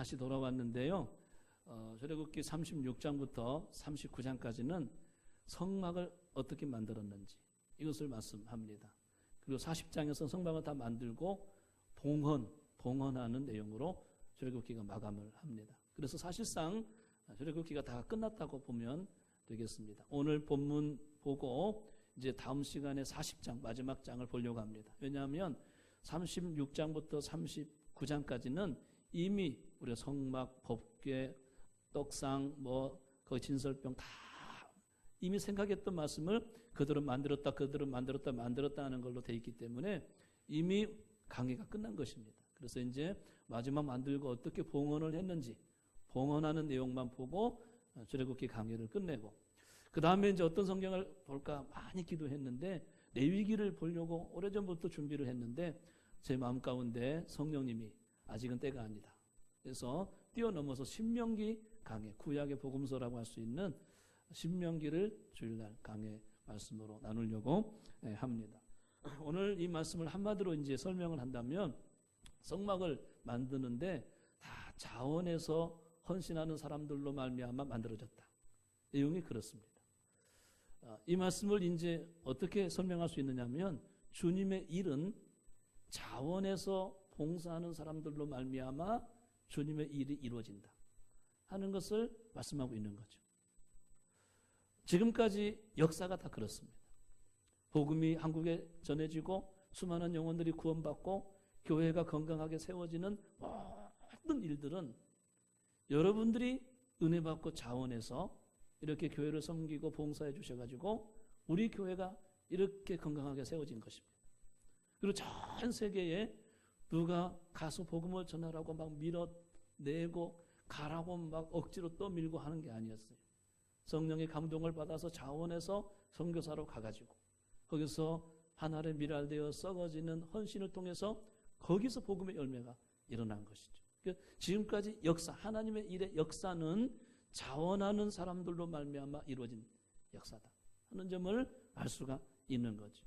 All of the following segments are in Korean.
다시 돌아왔는데요. 출애굽기 36장부터 39장까지는 성막을 어떻게 만들었는지 이것을 말씀합니다. 그리고 40장에서 성막을 다 만들고 봉헌하는 내용으로 출애굽기가 마감을 합니다. 그래서 사실상 출애굽기가 다 끝났다고 보면 되겠습니다. 오늘 본문 보고 이제 다음 시간에 40장 마지막 장을 보려고 합니다. 왜냐하면 36장부터 39장까지는 이미 우리가 성막, 법궤, 떡상, 거기 진설병 다 이미 생각했던 말씀을 그대로 만들었다 하는 걸로 되어 있기 때문에 이미 강해가 끝난 것입니다. 그래서 이제 마지막 만들고 어떻게 봉헌을 했는지 봉헌하는 내용만 보고 출애굽기 강해를 끝내고 그 다음에 이제 어떤 성경을 볼까 많이 기도했는데 레위기를 보려고 오래전부터 준비를 했는데 제 마음 가운데 성령님이 아직은 때가 아니다. 그래서 뛰어넘어서 신명기 강해, 구약의 복음서라고 할 수 있는 신명기를 주일날 강해 말씀으로 나누려고 합니다. 오늘 이 말씀을 한마디로 이제 설명을 한다면 성막을 만드는데 다 자원해서 헌신하는 사람들로 말미암아 만들어졌다. 내용이 그렇습니다. 이 말씀을 이제 어떻게 설명할 수 있느냐면 주님의 일은 자원해서 봉사하는 사람들로 말미암아 주님의 일이 이루어진다 하는 것을 말씀하고 있는 거죠. 지금까지 역사가 다 그렇습니다. 복음이 한국에 전해지고 수많은 영혼들이 구원받고 교회가 건강하게 세워지는 모든 일들은 여러분들이 은혜 받고 자원해서 이렇게 교회를 섬기고 봉사해 주셔가지고 우리 교회가 이렇게 건강하게 세워진 것입니다. 그리고 전 세계에 누가 가서 복음을 전하라고 막 밀어내고 가라고 막 억지로 떠밀고 하는 게 아니었어요. 성령의 감동을 받아서 자원해서 선교사로 가가지고 거기서 하늘에 미랄되어 썩어지는 헌신을 통해서 거기서 복음의 열매가 일어난 것이죠. 지금까지 역사, 하나님의 일의 역사는 자원하는 사람들로 말미암아 이루어진 역사다 하는 점을 알 수가 있는 거죠.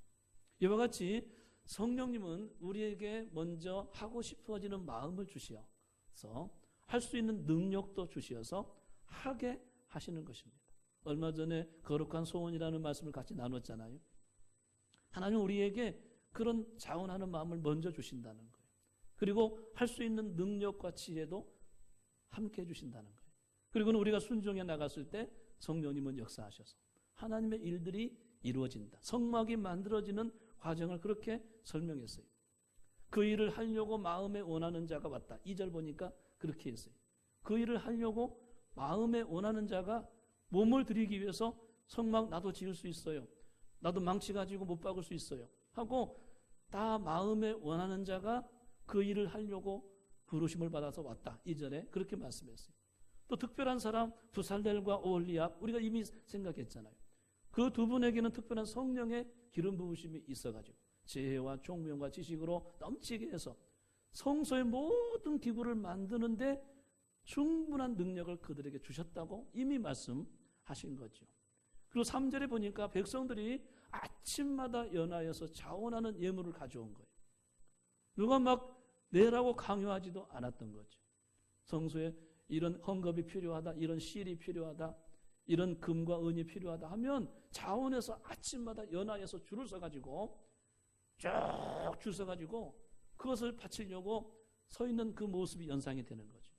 이와 같이 성령님은 우리에게 먼저 하고 싶어지는 마음을 주시어서 할 수 있는 능력도 주시어서 하게 하시는 것입니다. 얼마 전에 거룩한 소원이라는 말씀을 같이 나눴잖아요. 하나님은 우리에게 그런 자원하는 마음을 먼저 주신다는 거예요. 그리고 할 수 있는 능력과 지혜도 함께 해주신다는 거예요. 그리고는 우리가 순종해 나갔을 때 성령님은 역사하셔서 하나님의 일들이 이루어진다. 성막이 만들어지는 과정을 그렇게 설명했어요. 그 일을 하려고 마음에 원하는 자가 왔다. 2절 보니까 그렇게 했어요. 그 일을 하려고 마음에 원하는 자가 몸을 들이기 위해서 성막 나도 지을 수 있어요. 나도 망치 가지고 못 박을 수 있어요. 하고 다 마음에 원하는 자가 그 일을 하려고 부르심을 받아서 왔다. 2절에 그렇게 말씀했어요. 또 특별한 사람 부살렐과 오홀리압 우리가 이미 생각했잖아요. 그 두 분에게는 특별한 성령의 기름 부으심이 있어가지고 지혜와 총명과 지식으로 넘치게 해서 성소의 모든 기구를 만드는데 충분한 능력을 그들에게 주셨다고 이미 말씀하신 거죠. 그리고 3절에 보니까 백성들이 아침마다 연하여서 자원하는 예물을 가져온 거예요. 누가 막 내라고 강요하지도 않았던 거죠. 성소에 이런 헝겊이 필요하다, 이런 실이 필요하다, 이런 금과 은이 필요하다 하면 자원해서 아침마다 연하여서 줄을 서가지고 쭉 줄 서가지고 그것을 바치려고 서 있는 그 모습이 연상이 되는 거죠.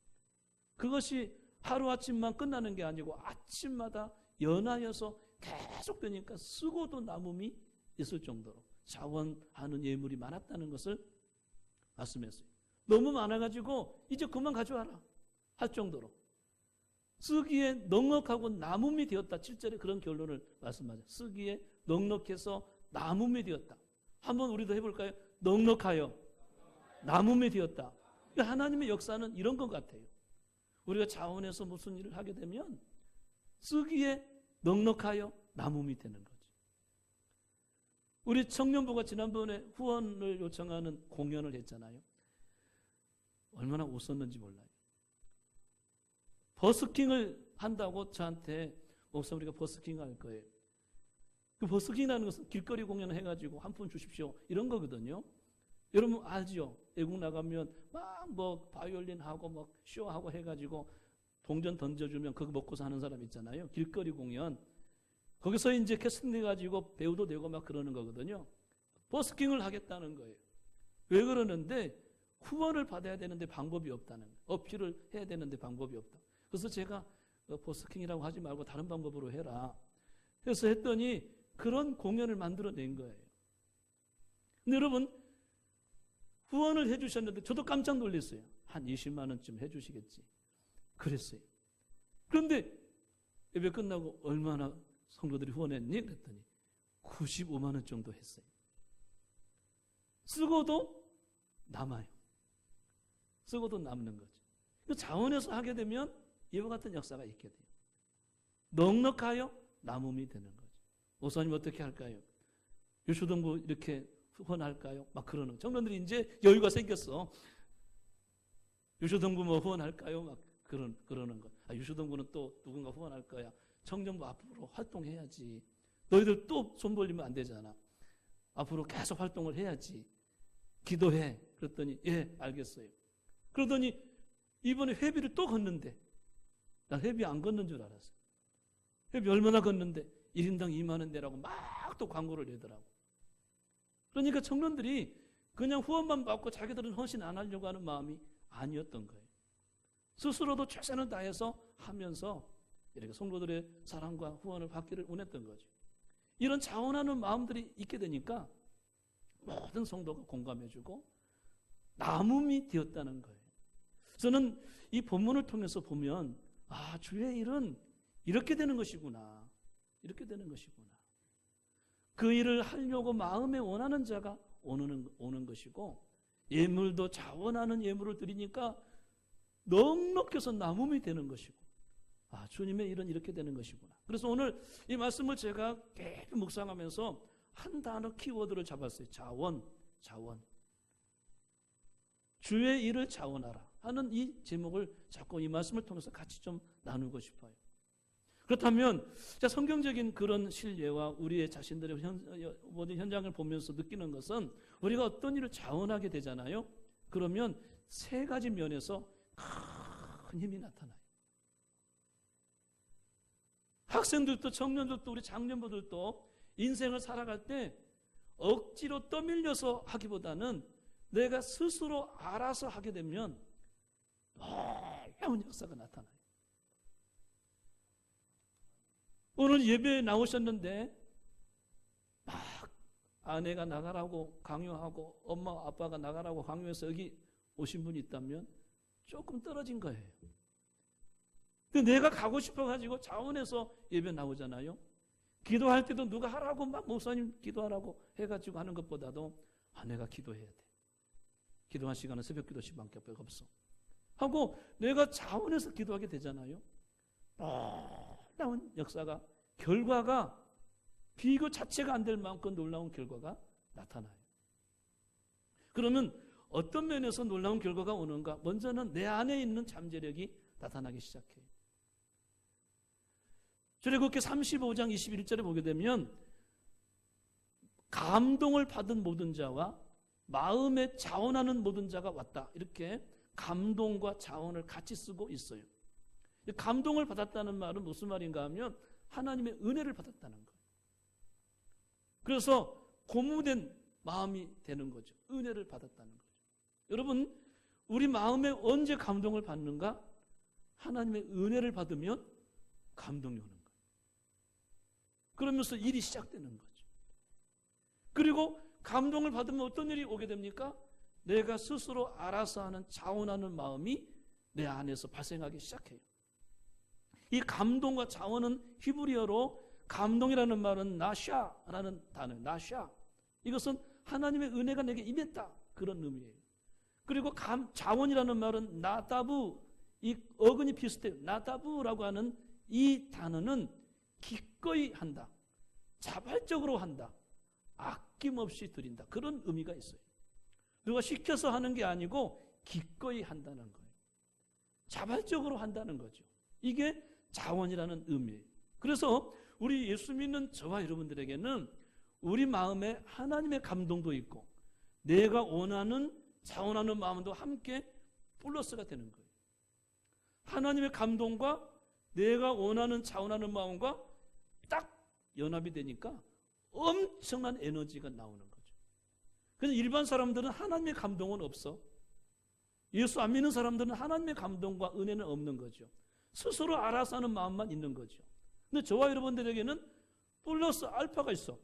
그것이 하루아침만 끝나는 게 아니고 아침마다 연하여서 계속 되니까 쓰고도 남음이 있을 정도로 자원하는 예물이 많았다는 것을 말씀했어요. 너무 많아가지고 이제 그만 가져와라 할 정도로 쓰기에 넉넉하고 남음이 되었다. 7절에 그런 결론을 말씀하죠. 쓰기에 넉넉해서 남음이 되었다. 한번 우리도 해볼까요? 넉넉하여 남음이 되었다. 하나님의 역사는 이런 것 같아요. 우리가 자원해서 무슨 일을 하게 되면 쓰기에 넉넉하여 남음이 되는 거죠. 우리 청년부가 지난번에 후원을 요청하는 공연을 했잖아요. 얼마나 웃었는지 몰라요. 버스킹을 한다고 저한테 목사 우리가 버스킹 할 거예요. 그 버스킹이라는 것은 길거리 공연을 해가지고 한 푼 주십시오 이런 거거든요. 여러분 알죠? 외국 나가면 막 뭐 바이올린 하고 막 쇼하고 해가지고 동전 던져주면 그거 먹고 사는 사람 있잖아요. 길거리 공연. 거기서 이제 캐스팅돼가지고 배우도 되고 막 그러는 거거든요. 버스킹을 하겠다는 거예요. 왜 그러는데 후원을 받아야 되는데 방법이 없다는 거예요. 어필을 해야 되는데 방법이 없다. 그래서 제가 버스킹이라고 하지 말고 다른 방법으로 해라. 그래서 했더니 그런 공연을 만들어낸 거예요. 근데 여러분 후원을 해주셨는데 저도 깜짝 놀랐어요. 한 20만 원쯤 해주시겠지. 그랬어요. 그런데 예배 끝나고 얼마나 성도들이 후원했니? 그랬더니 95만 원 정도 했어요. 쓰고도 남아요. 쓰고도 남는 거죠. 자원해서 하게 되면 이와 같은 역사가 있게 돼요. 넉넉하여 남음이 되는 거죠. 목사님 어떻게 할까요? 유초등부 이렇게 후원할까요? 막 그러는 청년들이 이제 여유가 생겼어. 유초등부 뭐 후원할까요? 막 그러는 거. 유초등부는 또 누군가 후원할 거야. 청년부 앞으로 활동해야지. 너희들 또 손 벌리면 안 되잖아. 앞으로 계속 활동을 해야지. 기도해. 그랬더니 예, 알겠어요. 그러더니 이번에 회비를 또 걷는데 난 회비 안 걷는 줄 알았어요. 회비 얼마나 걷는데 1인당 2만 원 내라고 막 또 광고를 내더라고. 그러니까 청년들이 그냥 후원만 받고 자기들은 헌신 안 하려고 하는 마음이 아니었던 거예요. 스스로도 최선을 다해서 하면서 이렇게 성도들의 사랑과 후원을 받기를 원했던 거죠. 이런 자원하는 마음들이 있게 되니까 모든 성도가 공감해주고 남음이 되었다는 거예요. 저는 이 본문을 통해서 보면 주의 일은 이렇게 되는 것이구나. 이렇게 되는 것이구나. 그 일을 하려고 마음에 원하는 자가 오는 것이고 예물도 자원하는 예물을 드리니까 넉넉해서 남음이 되는 것이고 주님의 일은 이렇게 되는 것이구나. 그래서 오늘 이 말씀을 제가 깊이 묵상하면서 한 단어 키워드를 잡았어요. 자원. 주의 일을 자원하라 하는 이 제목을 잡고 이 말씀을 통해서 같이 좀 나누고 싶어요. 그렇다면 성경적인 그런 신뢰와 우리의 자신들의 모든 현장을 보면서 느끼는 것은 우리가 어떤 일을 자원하게 되잖아요. 그러면 세 가지 면에서 큰 힘이 나타나요. 학생들도 청년들도 우리 장년부들도 인생을 살아갈 때 억지로 떠밀려서 하기보다는 내가 스스로 알아서 하게 되면 놀라운 역사가 나타나요. 오늘 예배에 나오셨는데 막 아내가 나가라고 강요하고 엄마 아빠가 나가라고 강요해서 여기 오신 분이 있다면 조금 떨어진 거예요. 근데 내가 가고 싶어가지고 자원해서 예배 나오잖아요. 기도할 때도 누가 하라고 막 목사님 기도하라고 해가지고 하는 것보다도 내가 기도해야 돼. 기도한 시간은 새벽 기도 시간밖에 없어. 하고 내가 자원해서 기도하게 되잖아요. 놀라운 역사가 결과가 비교 자체가 안 될 만큼 놀라운 결과가 나타나요. 그러면 어떤 면에서 놀라운 결과가 오는가? 먼저는 내 안에 있는 잠재력이 나타나기 시작해요. 출애굽기 35장 21절에 보게 되면 감동을 받은 모든 자와 마음에 자원하는 모든 자가 왔다. 이렇게 감동과 자원을 같이 쓰고 있어요. 감동을 받았다는 말은 무슨 말인가 하면 하나님의 은혜를 받았다는 거예요. 그래서 고무된 마음이 되는 거죠. 은혜를 받았다는 거죠. 여러분, 우리 마음에 언제 감동을 받는가? 하나님의 은혜를 받으면 감동이 오는 거예요. 그러면서 일이 시작되는 거죠. 그리고 감동을 받으면 어떤 일이 오게 됩니까? 내가 스스로 알아서 하는 자원하는 마음이 내 안에서 발생하기 시작해요. 이 감동과 자원은 히브리어로 감동이라는 말은 나샤라는 단어, 나샤. 이것은 하나님의 은혜가 내게 임했다. 그런 의미예요. 그리고 자원이라는 말은 나다부, 이 어근이 비슷해요. 나다부라고 하는 이 단어는 기꺼이 한다. 자발적으로 한다. 아낌없이 드린다. 그런 의미가 있어요. 누가 시켜서 하는 게 아니고 기꺼이 한다는 거예요. 자발적으로 한다는 거죠. 이게 자원이라는 의미예요. 그래서 우리 예수 믿는 저와 여러분들에게는 우리 마음에 하나님의 감동도 있고 내가 원하는 자원하는 마음도 함께 플러스가 되는 거예요. 하나님의 감동과 내가 원하는 자원하는 마음과 딱 연합이 되니까 엄청난 에너지가 나오는 거죠. 그래서 일반 사람들은 하나님의 감동은 없어. 예수 안 믿는 사람들은 하나님의 감동과 은혜는 없는 거죠. 스스로 알아서 하는 마음만 있는 거죠. 근데 저와 여러분들에게는 플러스 알파가 있어.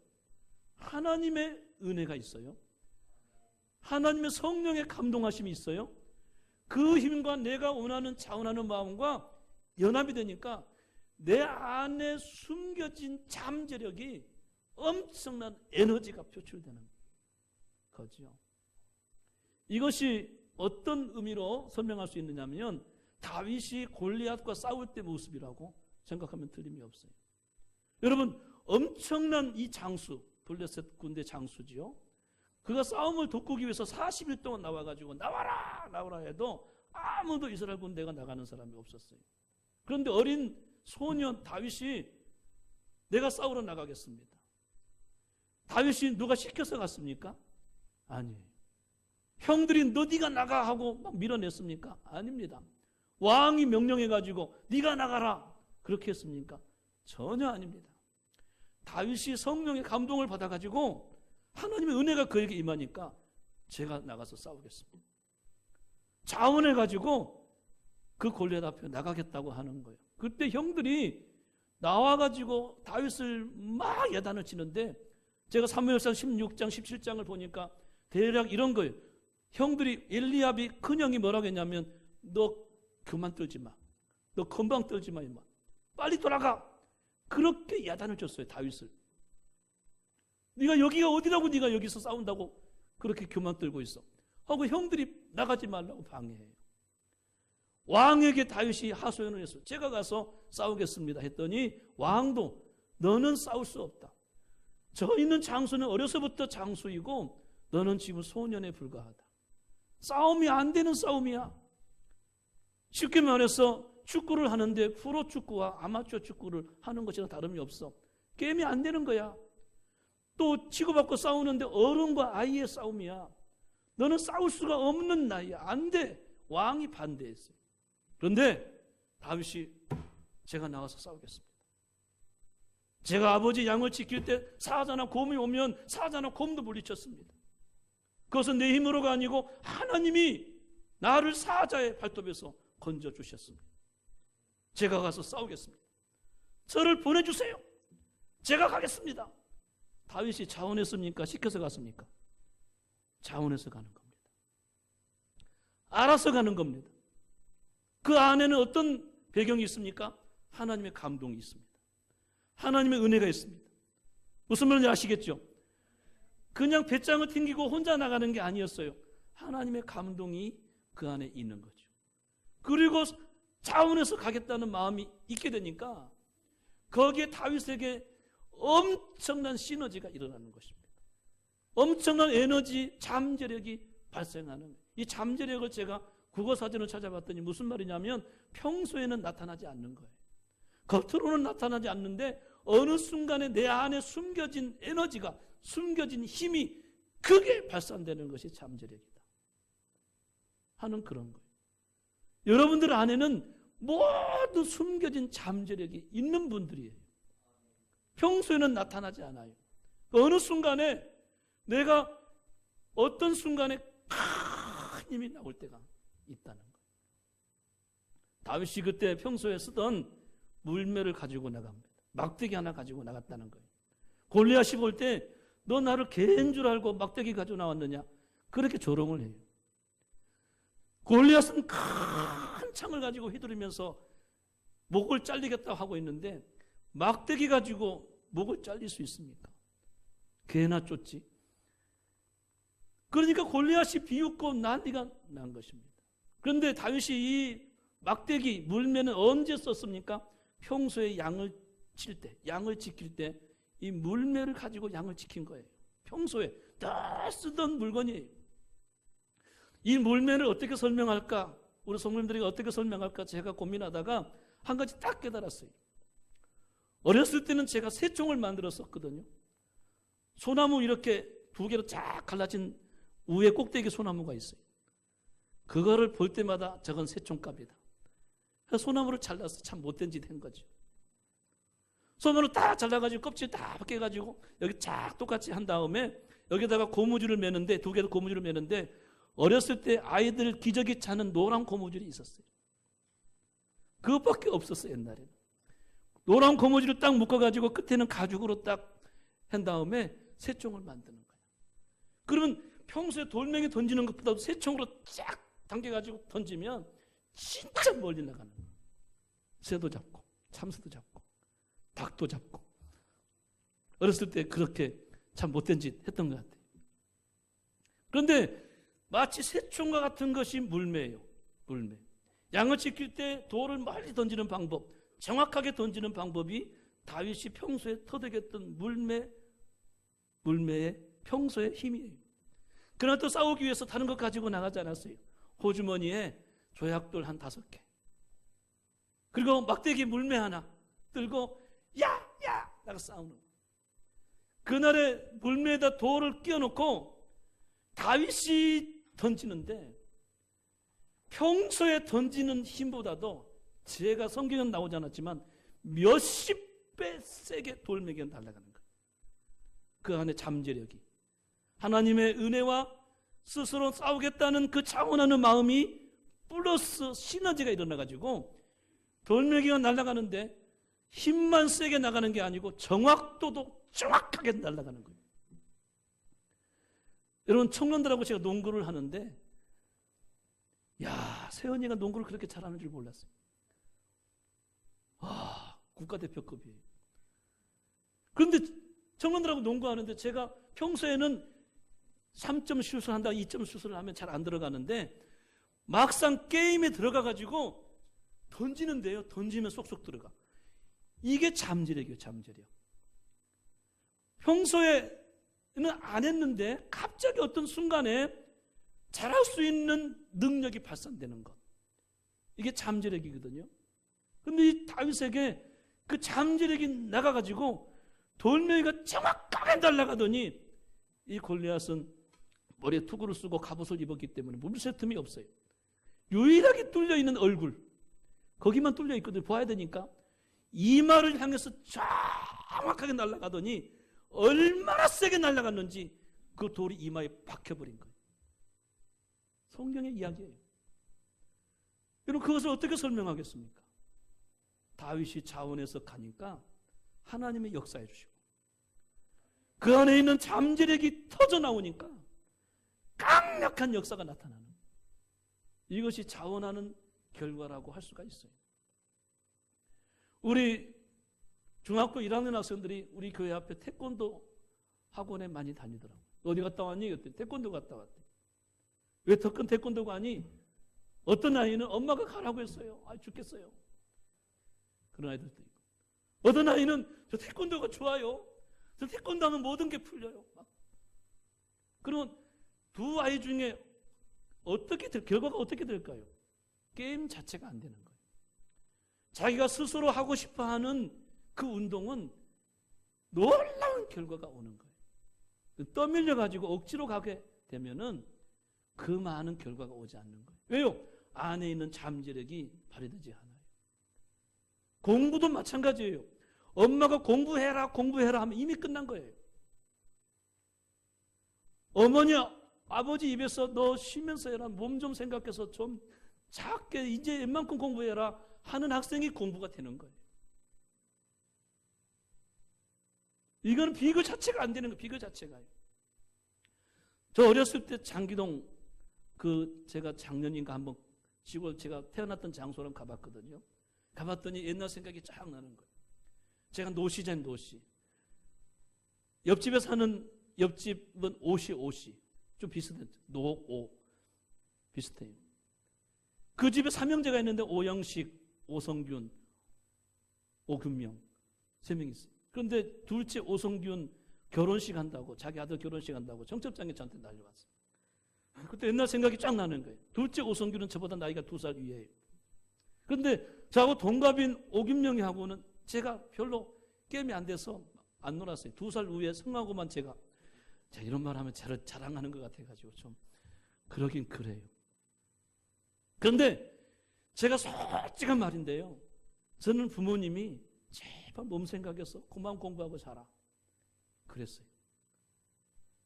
하나님의 은혜가 있어요. 하나님의 성령의 감동하심이 있어요. 그 힘과 내가 원하는 자원하는 마음과 연합이 되니까 내 안에 숨겨진 잠재력이 엄청난 에너지가 표출되는 거죠. 이것이 어떤 의미로 설명할 수 있느냐면 다윗이 골리앗과 싸울 때 모습이라고 생각하면 틀림이 없어요. 여러분, 엄청난 이 장수, 블레셋 군대 장수지요. 그가 싸움을 돋구기 위해서 40일 동안 나와가지고 나와라 나와라 해도 아무도 이스라엘 군대가 나가는 사람이 없었어요. 그런데 어린 소년 다윗이 내가 싸우러 나가겠습니다. 다윗이 누가 시켜서 갔습니까? 아니에요. 형들이 네가 나가 하고 막 밀어냈습니까? 아닙니다. 왕이 명령해가지고 네가 나가라 그렇게 했습니까? 전혀 아닙니다. 다윗이 성령의 감동을 받아가지고 하나님의 은혜가 그에게 임하니까 제가 나가서 싸우겠습니다. 자원해가지고 그 골리앗 앞에 나가겠다고 하는 거예요. 그때 형들이 나와가지고 다윗을 막 야단을 치는데 제가 사무엘상 16장 17장을 보니까 대략 이런 거예요. 형들이 엘리압이 큰형이 뭐라고 했냐면 너 그만 떨지 마. 너 건방 떨지 마 임마. 빨리 돌아가. 그렇게 야단을 쳤어요. 다윗을. 네가 여기가 어디라고 네가 여기서 싸운다고 그렇게 교만 떨고 있어 하고 형들이 나가지 말라고 방해해요. 왕에게 다윗이 하소연을 했어요. 제가 가서 싸우겠습니다 했더니 왕도 너는 싸울 수 없다. 저 있는 장수는 어려서부터 장수이고 너는 지금 소년에 불과하다. 싸움이 안 되는 싸움이야. 쉽게 말해서 축구를 하는데 프로축구와 아마추어 축구를 하는 것이랑 다름이 없어. 게임이 안 되는 거야. 또 치고받고 싸우는데 어른과 아이의 싸움이야. 너는 싸울 수가 없는 나이야. 안 돼. 왕이 반대했어요. 그런데 다윗이 제가 나가서 싸우겠습니다. 제가 아버지 양을 지킬 때 사자나 곰이 오면 사자나 곰도 물리쳤습니다. 그것은 내 힘으로가 아니고 하나님이 나를 사자의 발톱에서 건져주셨습니다. 제가 가서 싸우겠습니다. 저를 보내주세요. 제가 가겠습니다. 다윗이 자원했습니까? 시켜서 갔습니까? 자원해서 가는 겁니다. 알아서 가는 겁니다. 그 안에는 어떤 배경이 있습니까? 하나님의 감동이 있습니다. 하나님의 은혜가 있습니다. 무슨 말인지 아시겠죠? 그냥 배짱을 튕기고 혼자 나가는 게 아니었어요. 하나님의 감동이 그 안에 있는 거죠. 그리고 자원해서 가겠다는 마음이 있게 되니까 거기에 다윗에게 엄청난 시너지가 일어나는 것입니다. 엄청난 에너지, 잠재력이 발생하는 이 잠재력을 제가 국어사전을 찾아봤더니 무슨 말이냐면 평소에는 나타나지 않는 거예요. 겉으로는 나타나지 않는데 어느 순간에 내 안에 숨겨진 에너지가, 숨겨진 힘이 크게 발산되는 것이 잠재력이다 하는 그런 거예요. 여러분들 안에는 모두 숨겨진 잠재력이 있는 분들이에요. 평소에는 나타나지 않아요. 어느 순간에 내가 어떤 순간에 큰 힘이 나올 때가 있다는 거예요. 다윗이 그때 평소에 쓰던 물매를 가지고 나갑니다. 막대기 하나 가지고 나갔다는 거예요. 골리앗이 볼 때 너 나를 개인 줄 알고 막대기 가지고 나왔느냐? 그렇게 조롱을 해요. 골리앗은 큰 창을 가지고 휘두르면서 목을 잘리겠다고 하고 있는데 막대기 가지고 목을 잘릴 수 있습니까? 개나 쫓지. 그러니까 골리앗이 비웃고 난리가 난 것입니다. 그런데 다윗이 이 막대기, 물매는 언제 썼습니까? 평소에 양을 칠 때, 양을 지킬 때 이 물매를 가지고 양을 지킨 거예요. 평소에 다 쓰던 물건이에요. 이 물매를 어떻게 설명할까? 우리 성도님들이 어떻게 설명할까? 제가 고민하다가 한 가지 딱 깨달았어요. 어렸을 때는 제가 새총을 만들었었거든요. 소나무 이렇게 두 개로 쫙 갈라진 위에 꼭대기 소나무가 있어요. 그거를 볼 때마다 저건 새총값이다. 소나무를 잘라서 참 못된 짓 한 거죠. 소나무를 다 잘라가지고 껍질 다 벗겨가지고 여기 쫙 똑같이 한 다음에 여기다가 고무줄을 매는데, 두 개도 고무줄을 매는데, 어렸을 때 아이들 기저귀 차는 노란 고무줄이 있었어요. 그것밖에 없었어요, 옛날에는. 노란 고무줄을 딱 묶어가지고 끝에는 가죽으로 딱 한 다음에 새총을 만드는 거예요. 그러면 평소에 돌멩이 던지는 것보다도 새총으로 쫙 당겨가지고 던지면 진짜 멀리 나가는 거예요. 새도 잡고 참새도 잡고 닭도 잡고. 어렸을 때 그렇게 참 못된 짓 했던 것 같아요. 그런데 마치 새총과 같은 것이 물매예요. 물매. 양을 지킬 때 돌을 멀리 던지는 방법, 정확하게 던지는 방법이 다윗이 평소에 터득했던 물매의 평소의 힘이에요. 그러나 또 싸우기 위해서 다른 것 가지고 나가지 않았어요. 호주머니에 조약돌 한 5개, 그리고 막대기 물매 하나 들고 야! 나가 싸우는 거예요. 그날의 물매에다 돌을 끼워놓고 다윗이 던지는데, 평소에 던지는 힘보다도 제가 성경은 나오지 않았지만 몇십 배 세게 돌멩이가 날아가는 거예요. 그 안에 잠재력이, 하나님의 은혜와 스스로 싸우겠다는 그 차원하는 마음이 플러스 시너지가 일어나가지고 돌멩이가 날아가는데 힘만 세게 나가는 게 아니고 정확도도 정확하게 날아가는 거예요. 여러분, 청년들하고 제가 농구를 하는데, 야, 세연이가 농구를 그렇게 잘하는 줄 몰랐어요. 국가대표급이에요. 그런데 청년들하고 농구하는데 제가 평소에는 3점 슛을 한다, 2점 슛을 하면 잘 안 들어가는데, 막상 게임에 들어가가지고 던지는데요, 던지면 쏙쏙 들어가. 이게 잠재력이에요, 잠재력. 평소에는 안 했는데 갑자기 어떤 순간에 잘할 수 있는 능력이 발산되는 것, 이게 잠재력이거든요. 그런데 이 다윗에게 그 잠재력이 나가가지고 돌멩이가 정확하게 날아가더니, 이 골리앗은 머리에 투구를 쓰고 갑옷을 입었기 때문에 물새 틈이 없어요. 유일하게 뚫려있는 얼굴, 거기만 뚫려있거든요. 봐야 되니까. 이마를 향해서 정확하게 날아가더니 얼마나 세게 날아갔는지 그 돌이 이마에 박혀버린 거예요. 성경의 이야기예요. 여러분, 그것을 어떻게 설명하겠습니까? 다윗이 자원해서 가니까 하나님의 역사해 주시고, 그 안에 있는 잠재력이 터져 나오니까 강력한 역사가 나타나는, 이것이 자원하는 결과라고 할 수가 있어요. 우리 중학교 1학년 학생들이 우리 교회 앞에 태권도 학원에 많이 다니더라고요. 어디 갔다 왔니? 그때 태권도 갔다 왔대. 왜 더 큰 태권도 가니? 어떤 아이는 엄마가 가라고 했어요. 죽겠어요. 그런 아이들도 있고, 어떤 아이는 저 태권도가 좋아요. 저 태권도 하면 모든 게 풀려요. 그러면 두 아이 중에 결과가 어떻게 될까요? 게임 자체가 안 되는 거예요. 자기가 스스로 하고 싶어 하는 그 운동은 놀라운 결과가 오는 거예요. 떠밀려가지고 억지로 가게 되면은 그 많은 결과가 오지 않는 거예요. 왜요? 안에 있는 잠재력이 발휘되지 않아요. 공부도 마찬가지예요. 엄마가 공부해라 하면 이미 끝난 거예요. 어머니, 아버지 입에서 너 쉬면서 해라, 몸 좀 생각해서 좀 작게 이제 웬만큼 공부해라 하는 학생이 공부가 되는 거예요. 이건 비교 자체가 안 되는 거예요. 비교 자체가요. 저 어렸을 때 장기동, 제가 작년인가 한번 시골, 제가 태어났던 장소를 가봤거든요. 가봤더니 옛날 생각이 쫙 나는 거예요. 제가 노시잖아요, 노시. 옆집에 사는, 옆집은 오시. 좀 비슷해요. 노오. 비슷해요. 그 집에 삼형제가 있는데 오영식, 오성균, 오금명 3명 있어요. 그런데 둘째 오성균 결혼식 한다고, 자기 아들 결혼식 한다고 청첩장에 저한테 날려왔어요. 그때 옛날 생각이 쫙 나는 거예요. 둘째 오성균은 저보다 나이가 2살 위에요. 그런데 저하고 동갑인 오김명이하고는 제가 별로 게임이 안 돼서 안 놀았어요. 2살 위에 성하고만 제가 이런 말 하면 저를 자랑하는 것 같아가지고 좀 그러긴 그래요. 그런데 제가 솔직한 말인데요. 저는 부모님이 제발 몸 생각해서 그만 공부하고 자라 그랬어요.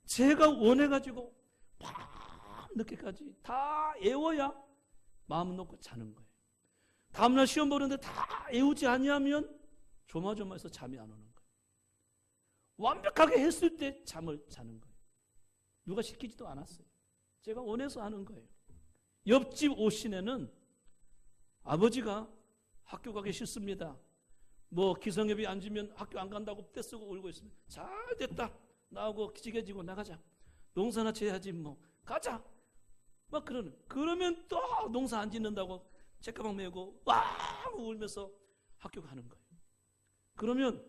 제가 원해가지고 밤 늦게까지 다 애워야 마음 놓고 자는 거예요. 다음날 시험 보는데 다 애우지 아니하면 조마조마해서 잠이 안 오는 거예요. 완벽하게 했을 때 잠을 자는 거예요. 누가 시키지도 않았어요. 제가 원해서 하는 거예요. 옆집 오신에는 아버지가 학교 가기 싫습니다. 뭐 기성예비 앉으면 학교 안 간다고 떼쓰고 울고 있으면 잘 됐다. 나하고 기지개 지고 나가자. 농사나 지어야지 뭐 가자. 막 그러면 또 농사 안 짓는다고 책가방 메고 와 울면서 학교 가는 거예요. 그러면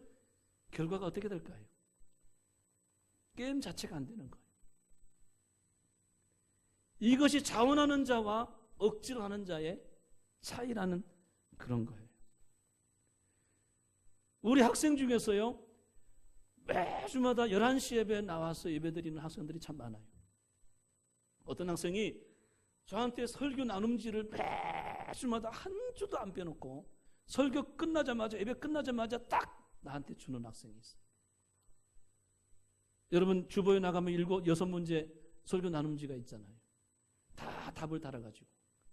결과가 어떻게 될까요? 게임 자체가 안 되는 거예요. 이것이 자원하는 자와 억지로 하는 자의 차이라는 그런 거예요. 우리 학생 중에서요, 매주마다 11시 예배에 나와서 예배드리는 학생들이 참 많아요. 어떤 학생이 저한테 설교 나눔지를 매주마다 한 주도 안 빼놓고 설교 끝나자마자, 예배 끝나자마자 딱 나한테 주는 학생이 있어요. 여러분 주보에 나가면 7, 6문제 설교 나눔지가 있잖아요. 다 답을 달아가지고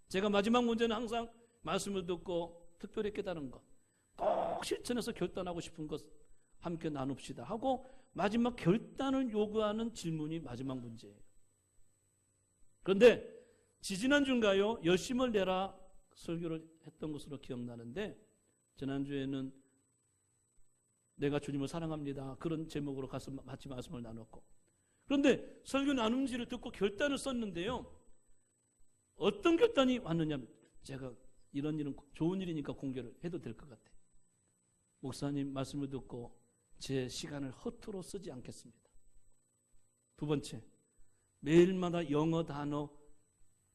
제가 마지막 문제는 항상 말씀을 듣고 특별히 깨달은 것, 꼭 실천해서 결단하고 싶은 것 함께 나눕시다 하고 마지막 결단을 요구하는 질문이 마지막 문제예요. 그런데 지지난주인가요? 열심을 내라 설교를 했던 것으로 기억나는데 지난주에는 내가 주님을 사랑합니다. 그런 제목으로 가서 같이 말씀을 나눴고, 그런데 설교 나눔지를 듣고 결단을 썼는데요. 어떤 결단이 왔느냐면, 제가 이런 일은 좋은 일이니까 공개를 해도 될 것 같아요. 목사님 말씀을 듣고 제 시간을 허투루 쓰지 않겠습니다. 두 번째, 매일마다 영어 단어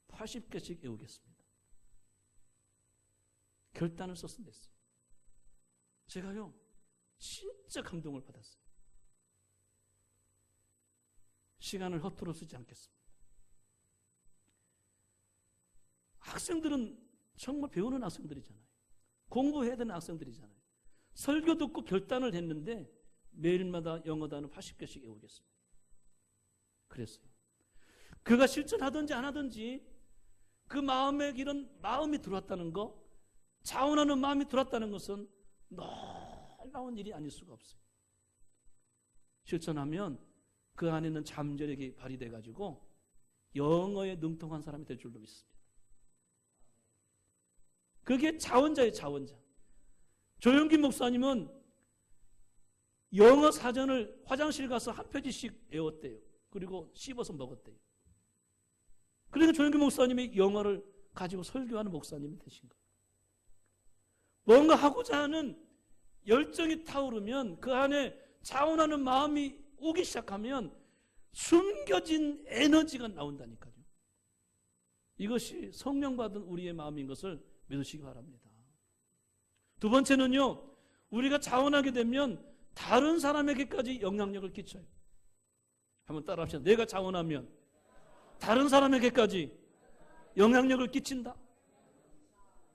80개씩 외우겠습니다. 결단을 썼습니다. 제가요 진짜 감동을 받았어요. 시간을 허투루 쓰지 않겠습니다. 학생들은 정말 배우는 학생들이잖아요. 공부해야 되는 학생들이잖아요. 설교 듣고 결단을 했는데 매일마다 영어 단어 80개씩 외우겠습니다. 그랬어요. 그가 실천하든지 안 하든지 그 마음에 이런 마음이 들어왔다는 거, 자원하는 마음이 들어왔다는 것은 놀라운 일이 아닐 수가 없어요. 실천하면 그 안에는 잠재력이 발휘돼 가지고 영어에 능통한 사람이 될 줄로 믿습니다. 그게 자원자예요, 자원자. 조영기 목사님은 영어 사전을 화장실 가서 한 페이지씩 외웠대요. 그리고 씹어서 먹었대요. 그러니까 조영기 목사님이 영어를 가지고 설교하는 목사님이 되신 거예요. 뭔가 하고자 하는 열정이 타오르면, 그 안에 자원하는 마음이 오기 시작하면 숨겨진 에너지가 나온다니까요. 이것이 성령 받은 우리의 마음인 것을 믿으시기 바랍니다. 두 번째는요, 우리가 자원하게 되면 다른 사람에게까지 영향력을 끼쳐요. 한번 따라 합시다. 내가 자원하면 다른 사람에게까지 영향력을 끼친다.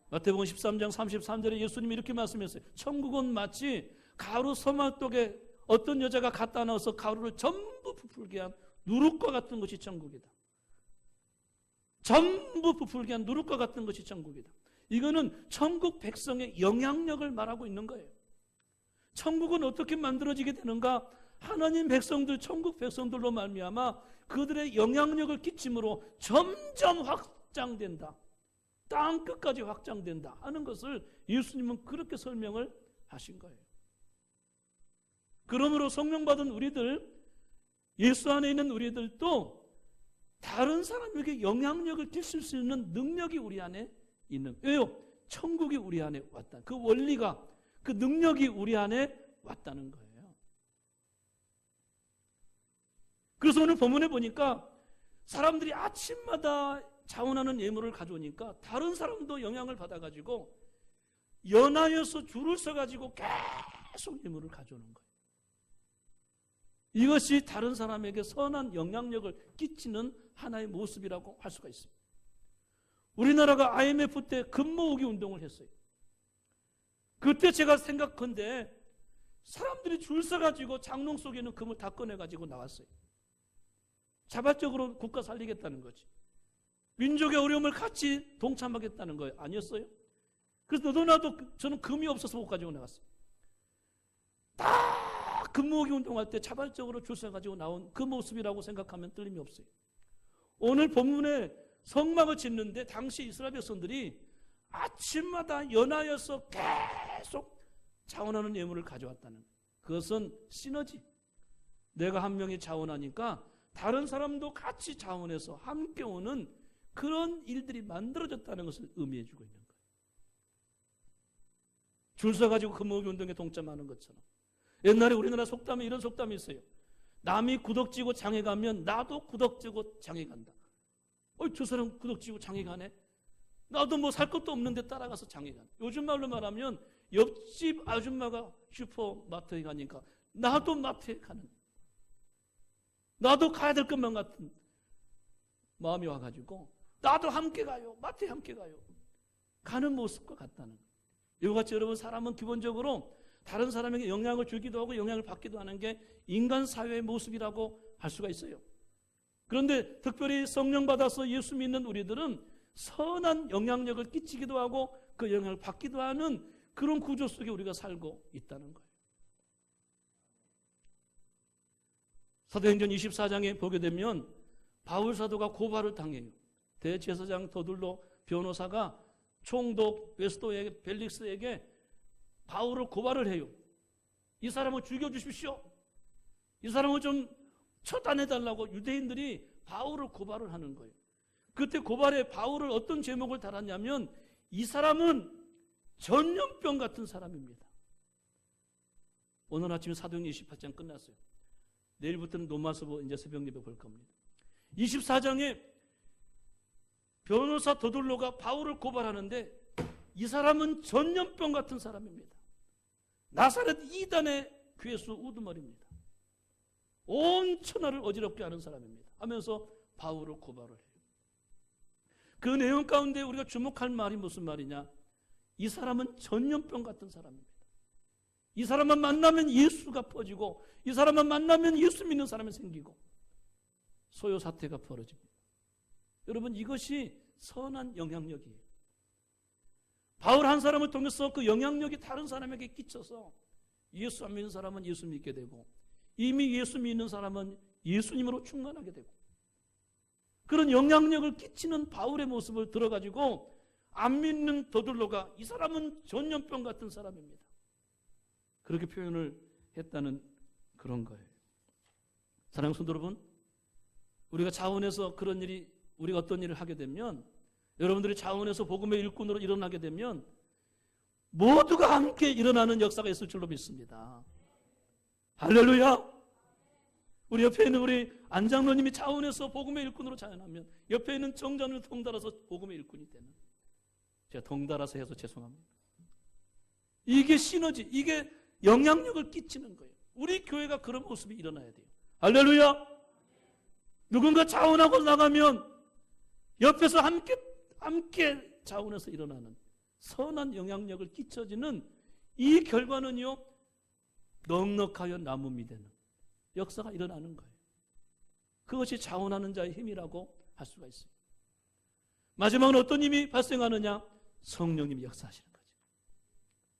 마태복음 13장 33절에 예수님이 이렇게 말씀했어요. 천국은 마치 가루 서말독에 어떤 여자가 갖다 넣어서 가루를 전부 부풀게 한 누룩과 같은 것이 천국이다. 전부 부풀게 한 누룩과 같은 것이 천국이다. 이거는 천국 백성의 영향력을 말하고 있는 거예요. 천국은 어떻게 만들어지게 되는가? 하나님 백성들, 천국 백성들로 말미암아 그들의 영향력을 끼침으로 점점 확장된다. 땅 끝까지 확장된다 하는 것을 예수님은 그렇게 설명을 하신 거예요. 그러므로 성령 받은 우리들, 예수 안에 있는 우리들도 다른 사람에게 영향력을 끼칠 수 있는 능력이 우리 안에 있는, 왜요? 천국이 우리 안에 왔다. 그 원리가, 그 능력이 우리 안에 왔다는 거예요. 그래서 오늘 본문에 보니까 사람들이 아침마다 자원하는 예물을 가져오니까 다른 사람도 영향을 받아가지고 연하여서 줄을 서가지고 계속 예물을 가져오는 거예요. 이것이 다른 사람에게 선한 영향력을 끼치는 하나의 모습이라고 할 수가 있습니다. 우리나라가 IMF 때 금 모으기 운동을 했어요. 그때 제가 생각한데 사람들이 줄 서가지고 장롱 속에 있는 금을 다 꺼내가지고 나왔어요. 자발적으로 국가 살리겠다는 거지. 민족의 어려움을 같이 동참하겠다는 거예요. 아니었어요? 그래서 너도 나도 저는 금이 없어서 못 가지고 나갔어요. 다 금 모으기 운동할 때 자발적으로 줄 서가지고 나온 그 모습이라고 생각하면 틀림이 없어요. 오늘 본문에 성막을 짓는데 당시 이스라엘 백성들이 아침마다 연하여서 계속 자원하는 예물을 가져왔다는 거예요. 그것은 시너지. 내가 한 명이 자원하니까 다른 사람도 같이 자원해서 함께 오는 그런 일들이 만들어졌다는 것을 의미해 주고 있는 거예요. 줄 서가지고 금모으기 운동에 동참하는 것처럼. 옛날에 우리나라 속담에 이런 속담이 있어요. 남이 구덕지고 장에 가면 나도 구덕지고 장에 간다. 저 사람 구덕지고 장에 가네. 나도 뭐 살 것도 없는데 따라가서 장에 가네. 요즘 말로 말하면 옆집 아줌마가 슈퍼마트에 가니까 나도 마트에 가는, 나도 가야 될 것만 같은 마음이 와가지고 나도 함께 가요. 마트에 함께 가요. 가는 모습과 같다는 거예요. 이와 같이 여러분, 사람은 기본적으로 다른 사람에게 영향을 주기도 하고 영향을 받기도 하는 게 인간 사회의 모습이라고 할 수가 있어요. 그런데 특별히 성령 받아서 예수 믿는 우리들은 선한 영향력을 끼치기도 하고 그 영향을 받기도 하는 그런 구조 속에 우리가 살고 있다는 거예요. 사도행전 24장에 보게 되면 바울 사도가 고발을 당해요. 대제사장 더둘로 변호사가 총독 웨스도에게, 벨릭스에게 바울을 고발을 해요. 이 사람을 죽여주십시오. 이 사람을 좀 처단해달라고 유대인들이 바울을 고발을 하는 거예요. 그때 고발에 바울을 어떤 제목을 달았냐면 이 사람은 전염병 같은 사람입니다. 오늘 아침에 사도행전 28장 끝났어요. 내일부터는 로마서 이제 새벽 예배 볼 겁니다. 24장에 변호사 더둘로가 바울을 고발하는데 이 사람은 전염병 같은 사람입니다. 나사렛 이단의 괴수 우두머리입니다. 온 천하를 어지럽게 하는 사람입니다. 하면서 바울을 고발을 해요. 그 내용 가운데 우리가 주목할 말이 무슨 말이냐? 이 사람은 전염병 같은 사람입니다. 이 사람만 만나면 예수가 퍼지고 이 사람만 만나면 예수 믿는 사람이 생기고 소요 사태가 벌어집니다. 여러분, 이것이 선한 영향력이에요. 바울 한 사람을 통해서 그 영향력이 다른 사람에게 끼쳐서 예수 안 믿는 사람은 예수 믿게 되고 이미 예수 믿는 사람은 예수님으로 충만하게 되고 그런 영향력을 끼치는 바울의 모습을 들어가지고 안 믿는 더둘로가 이 사람은 전염병 같은 사람입니다. 그렇게 표현을 했다는 그런 거예요. 사랑하는 성도 여러분, 우리가 자원해서 그런 일이, 우리가 어떤 일을 하게 되면, 여러분들이 자원해서 복음의 일꾼으로 일어나게 되면 모두가 함께 일어나는 역사가 있을 줄로 믿습니다. 할렐루야! 우리 옆에 있는 우리 안장로님이 자원해서 복음의 일꾼으로 자원하면 옆에 있는 정장을 덩달아서 복음의 일꾼이 되는, 제가 덩달아서 해서 죄송합니다. 이게 시너지, 이게 영향력을 끼치는 거예요. 우리 교회가 그런 모습이 일어나야 돼요. 할렐루야! 누군가 자원하고 나가면 옆에서 함께 자원해서 일어나는 선한 영향력을 끼쳐지는 이 결과는요, 넉넉하여 나눔이 되는 역사가 일어나는 거예요. 그것이 자원하는 자의 힘이라고 할 수가 있어요. 마지막으로 어떤 힘이 발생하느냐? 성령님이 역사하시는 거죠.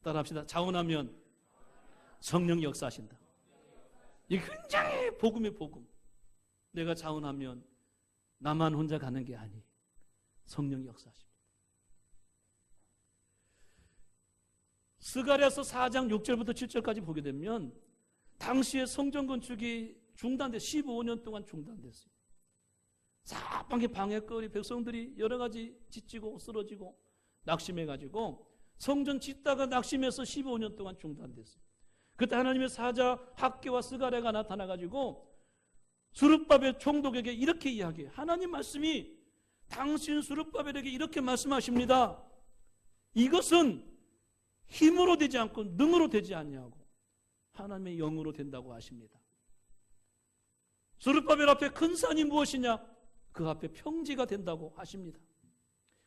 따라합시다. 자원하면 성령이 역사하신다. 이게 굉장히 복음의 복음. 내가 자원하면 나만 혼자 가는 게 아니에요. 성령이 역사하십니다. 스가랴서 4장 6절부터 7절까지 보게 되면 당시에 성전 건축이 중단돼 15년 동안 중단됐어요. 사방에 방해거리, 백성들이 여러 가지 지치고 쓰러지고 낙심해가지고 성전 짓다가 낙심해서 15년 동안 중단됐어요. 그때 하나님의 사자 학개와 스가랴가 나타나가지고 스룹바벨 총독에게 이렇게 이야기해요. 하나님 말씀이 당신 스룹바벨에게 이렇게 말씀하십니다. 이것은 힘으로 되지 않고 능으로 되지 않냐고, 하나님의 영으로 된다고 하십니다. 스룹바벨 앞에 큰 산이 무엇이냐? 그 앞에 평지가 된다고 하십니다.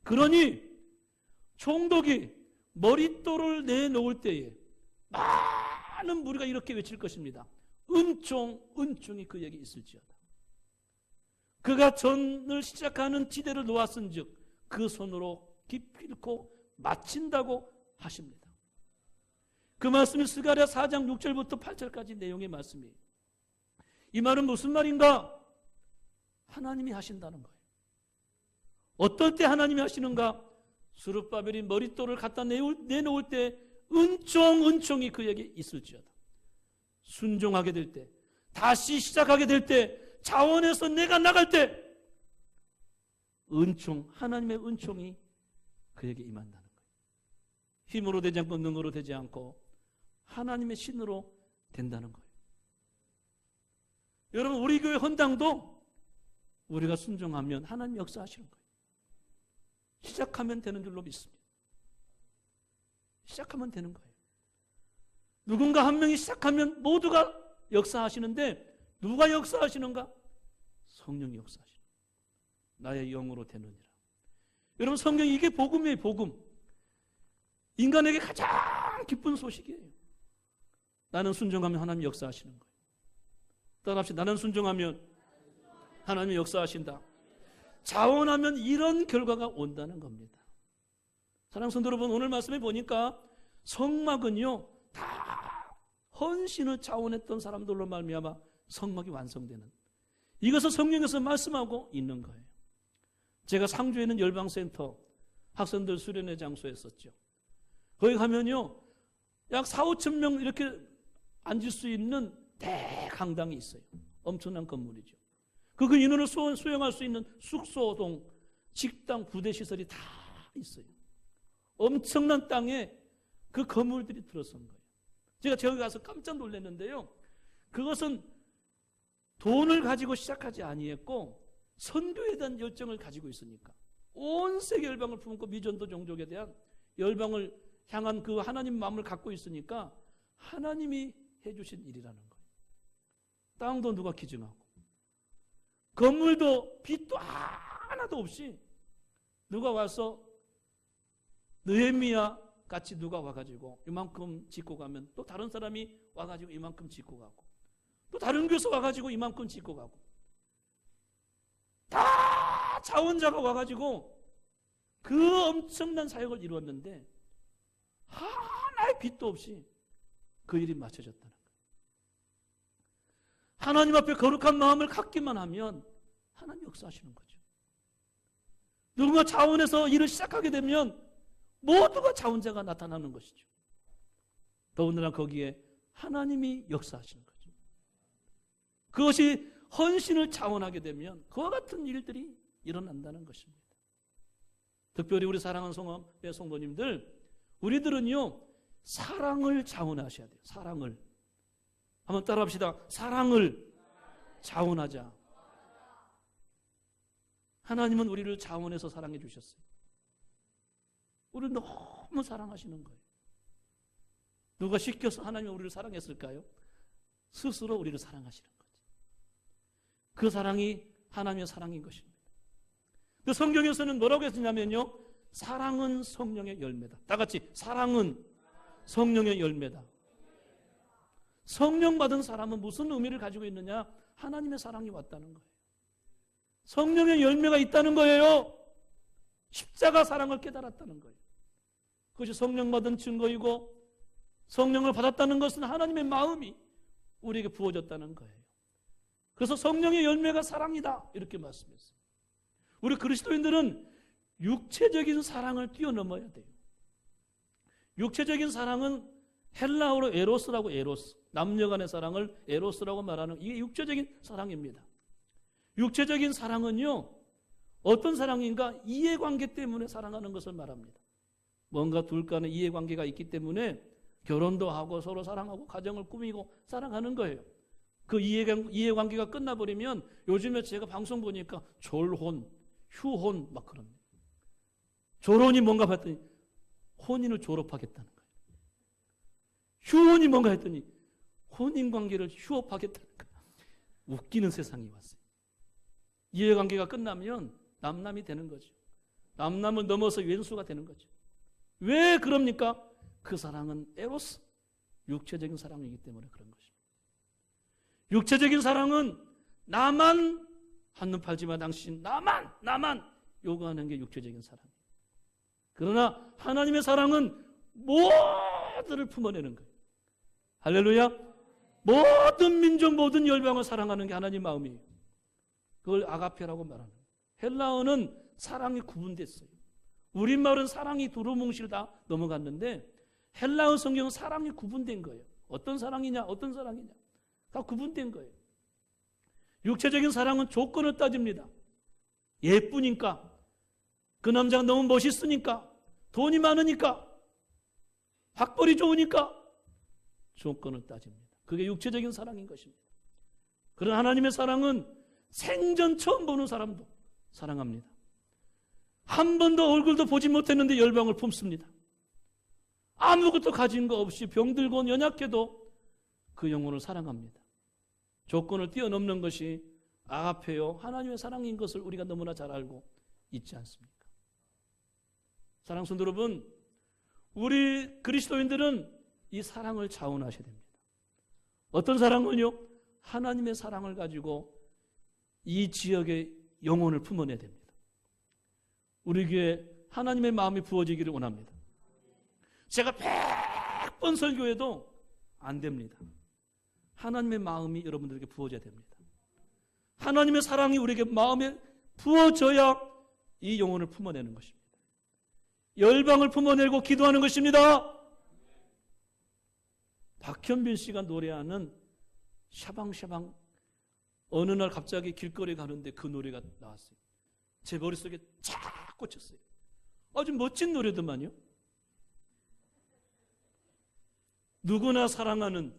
그러니 총독이 머릿돌을 내놓을 때에 많은 무리가 이렇게 외칠 것입니다. 은총, 은총이 그에게 있을지어다. 그가 전을 시작하는 지대를 놓았은즉 그 손으로 기필코 마친다고 하십니다. 그 말씀이 스가랴 4장 6절부터 8절까지 내용의 말씀이에요. 이 말은 무슨 말인가? 하나님이 하신다는 거예요. 어떨 때 하나님이 하시는가? 스룹바벨이 머릿돌을 갖다 내놓을 때 은총이 그에게 있을지어다. 순종하게 될 때, 다시 시작하게 될 때, 자원에서 내가 나갈 때 하나님의 은총이 그에게 임한다는 거예요. 힘으로 되지 않고 능으로 되지 않고 하나님의 신으로 된다는 거예요. 여러분, 우리 교회 헌당도 우리가 순종하면 하나님 역사하시는 거예요. 시작하면 되는 줄로 믿습니다. 시작하면 되는 거예요. 누군가 한 명이 시작하면 모두가 역사하시는데 누가 역사하시는가? 성령이 역사하시는 거예요. 나의 영으로 되느니라. 여러분, 성경 이게 복음이에요. 복음. 인간에게 가장 기쁜 소식이에요. 나는 순종하면 하나님이 역사하시는 거예요. 따라합시다. 나는 순종하면 하나님이 역사하신다. 자원하면 이런 결과가 온다는 겁니다. 사랑하는 성도 여러분, 오늘 말씀에 보니까 성막은요 다 헌신을 자원했던 사람들로 말미암아 성막이 완성되는, 이것을 성경에서 말씀하고 있는 거예요. 제가 상주에 있는 열방센터 학생들 수련회 장소였었죠. 거기 가면요 약 4,5천 명 이렇게 앉을 수 있는 대강당이 있어요. 엄청난 건물이죠. 그 인원을 수용할 수 있는 숙소동, 식당, 부대시설이 다 있어요. 엄청난 땅에 그 건물들이 들어선 거예요. 제가 저기 가서 깜짝 놀랐는데요, 그것은 돈을 가지고 시작하지 아니했고 선교에 대한 열정을 가지고 있으니까, 온 세계 열방을 품고 미전도 종족에 대한 열방을 향한 그 하나님 마음을 갖고 있으니까 하나님이 해주신 일이라는 거예요. 땅도 누가 기증하고 건물도 빚도 하나도 없이 누가 와서 느헤미야 같이 누가 와가지고 이만큼 짓고 가면 또 다른 사람이 와가지고 이만큼 짓고 가고, 또 다른 교사 와가지고 이만큼 짓고 가고, 다 자원자가 와가지고 그 엄청난 사역을 이루었는데 하나의 빚도 없이 그 일이 맞춰졌다는 거예요. 하나님 앞에 거룩한 마음을 갖기만 하면 하나님 역사하시는 거죠. 누군가 자원해서 일을 시작하게 되면 모두가 자원자가 나타나는 것이죠. 더군다나 거기에 하나님이 역사하시는 거죠. 그것이 헌신을 자원하게 되면 그와 같은 일들이 일어난다는 것입니다. 특별히 우리 사랑하는 성함의 성도님들, 우리들은요 사랑을 자원하셔야 돼요. 사랑을. 한번 따라합시다. 사랑을 자원하자. 하나님은 우리를 자원해서 사랑해 주셨어요. 우리를 너무 사랑하시는 거예요. 누가 시켜서 하나님이 우리를 사랑했을까요? 스스로 우리를 사랑하시는 거죠. 그 사랑이 하나님의 사랑인 것입니다. 그 성경에서는 뭐라고 했냐면요, 사랑은 성령의 열매다. 다 같이, 사랑은 성령의 열매다. 성령 받은 사람은 무슨 의미를 가지고 있느냐? 하나님의 사랑이 왔다는 거예요. 성령의 열매가 있다는 거예요. 십자가 사랑을 깨달았다는 거예요. 그것이 성령 받은 증거이고, 성령을 받았다는 것은 하나님의 마음이 우리에게 부어졌다는 거예요. 그래서 성령의 열매가 사랑이다, 이렇게 말씀했어요. 우리 그리스도인들은 육체적인 사랑을 뛰어넘어야 돼요. 육체적인 사랑은 헬라어로 에로스라고, 에로스, 남녀간의 사랑을 에로스라고 말하는, 이게 육체적인 사랑입니다. 육체적인 사랑은요 어떤 사랑인가? 이해관계 때문에 사랑하는 것을 말합니다. 뭔가 둘 간에 이해관계가 있기 때문에 결혼도 하고 서로 사랑하고 가정을 꾸미고 사랑하는 거예요. 그 이해관계가 끝나버리면, 요즘에 제가 방송 보니까 졸혼, 휴혼 막 그럽니다. 졸혼이 뭔가 봤더니 혼인을 졸업하겠다는 거예요. 휴혼이 뭔가 했더니 혼인관계를 휴업하겠다는 거예요. 웃기는 세상이 왔어요. 이해관계가 끝나면 남남이 되는 거죠. 남남을 넘어서 왼수가 되는 거죠. 왜 그럽니까? 그 사랑은 에로스, 육체적인 사랑이기 때문에 그런 것입니다. 육체적인 사랑은 나만 한눈 팔지마 당신, 나만 요구하는 게 육체적인 사랑이에요. 그러나 하나님의 사랑은 모두를 품어내는 거예요. 할렐루야. 모든 민족, 모든 열방을 사랑하는 게 하나님 마음이에요. 그걸 아가페라고 말하는 거예요. 헬라어는 사랑이 구분됐어요. 우리말은 사랑이 두루뭉실 다 넘어갔는데 헬라어 성경은 사랑이 구분된 거예요. 어떤 사랑이냐, 어떤 사랑이냐 다 구분된 거예요. 육체적인 사랑은 조건을 따집니다. 예쁘니까, 그 남자가 너무 멋있으니까, 돈이 많으니까, 학벌이 좋으니까 조건을 따집니다. 그게 육체적인 사랑인 것입니다. 그런 하나님의 사랑은 생전 처음 보는 사람도 사랑합니다. 한 번도 얼굴도 보지 못했는데 열방을 품습니다. 아무것도 가진 거 없이 병들고 연약해도 그 영혼을 사랑합니다. 조건을 뛰어넘는 것이 아가페요, 하나님의 사랑인 것을 우리가 너무나 잘 알고 있지 않습니까? 사랑하는 성도 여러분, 우리 그리스도인들은 이 사랑을 자원하셔야 됩니다. 어떤 사랑은요? 하나님의 사랑을 가지고 이 지역의 영혼을 품어내야 됩니다. 우리 교회에 하나님의 마음이 부어지기를 원합니다. 제가 100번 설교해도 안 됩니다. 하나님의 마음이 여러분들에게 부어져야 됩니다. 하나님의 사랑이 우리에게 마음에 부어져야 이 영혼을 품어내는 것입니다. 열방을 품어내고 기도하는 것입니다. 박현빈 씨가 노래하는 샤방샤방, 어느 날 갑자기 길거리에 가는데 그 노래가 나왔어요. 제 머릿속에 쫙 꽂혔어요. 아주 멋진 노래더만요. 누구나 사랑하는